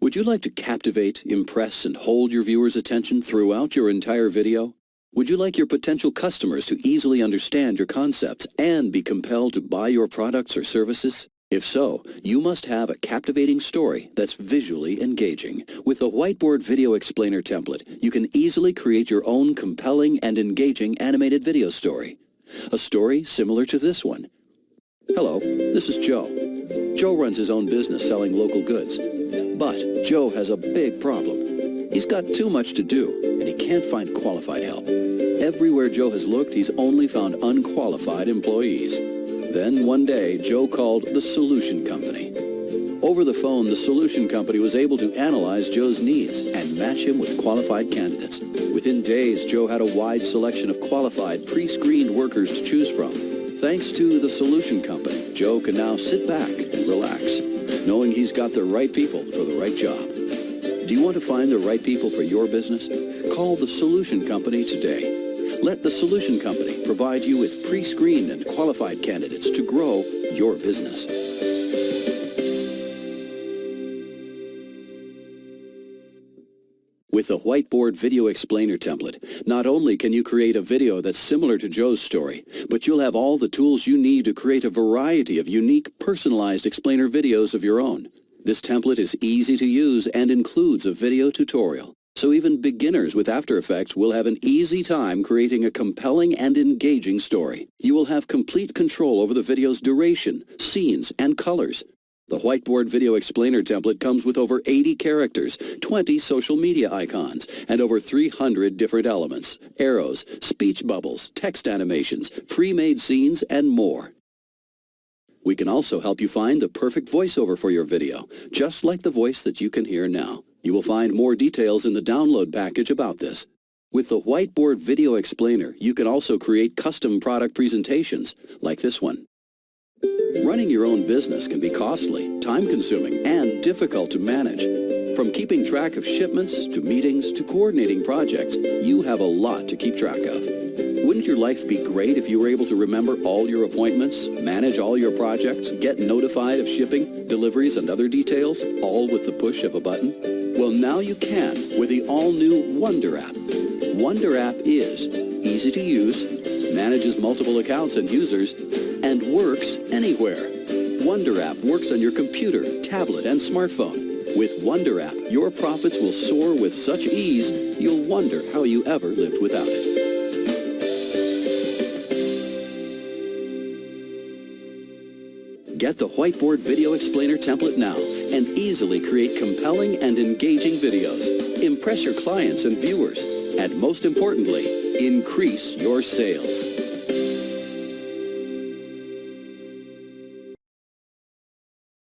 Would you like to captivate, impress, and hold your viewers' attention throughout your entire video? Would you like your potential customers to easily understand your concepts and be compelled to buy your products or services? If so, you must have a captivating story that's visually engaging. With the Whiteboard Video Explainer template, you can easily create your own compelling and engaging animated video story. A story similar to this one. Hello, this is Joe. Joe runs his own business selling local goods. But Joe has a big problem. He's got too much to do, and he can't find qualified help. Everywhere Joe has looked, he's only found unqualified employees. Then one day, Joe called the Solution Company. Over the phone, the Solution Company was able to analyze Joe's needs and match him with qualified candidates. Within days, Joe had a wide selection of qualified, pre-screened workers to choose from. Thanks to the Solution Company, Joe can now sit back and relax, knowing he's got the right people for the right job. Do you want to find the right people for your business? Call the Solution Company today. Let the Solution Company provide you with pre-screened and qualified candidates to grow your business. With the Whiteboard Video Explainer template, not only can you create a video that's similar to Joe's story, but you'll have all the tools you need to create a variety of unique, personalized explainer videos of your own. This template is easy to use and includes a video tutorial. So even beginners with After Effects will have an easy time creating a compelling and engaging story. You will have complete control over the video's duration, scenes, and colors. The Whiteboard Video Explainer template comes with over 80 characters, 20 social media icons, and over 300 different elements, arrows, speech bubbles, text animations, pre-made scenes, and more. We can also help you find the perfect voiceover for your video, just like the voice that you can hear now. You will find more details in the download package about this. With the Whiteboard Video Explainer, you can also create custom product presentations, like this one. Running your own business can be costly, time-consuming, and difficult to manage. From keeping track of shipments, to meetings, to coordinating projects, you have a lot to keep track of. Wouldn't your life be great if you were able to remember all your appointments, manage all your projects, get notified of shipping, deliveries, and other details, all with the push of a button? Well, now you can with the all-new Wonder app. Wonder app is easy to use, manages multiple accounts and users, and works anywhere. Wonder app works on your computer, tablet, and smartphone. With Wonder app, your profits will soar with such ease, you'll wonder how you ever lived without it. Get the Whiteboard Video Explainer template now and easily create compelling and engaging videos. Impress your clients and viewers, and most importantly, increase your sales.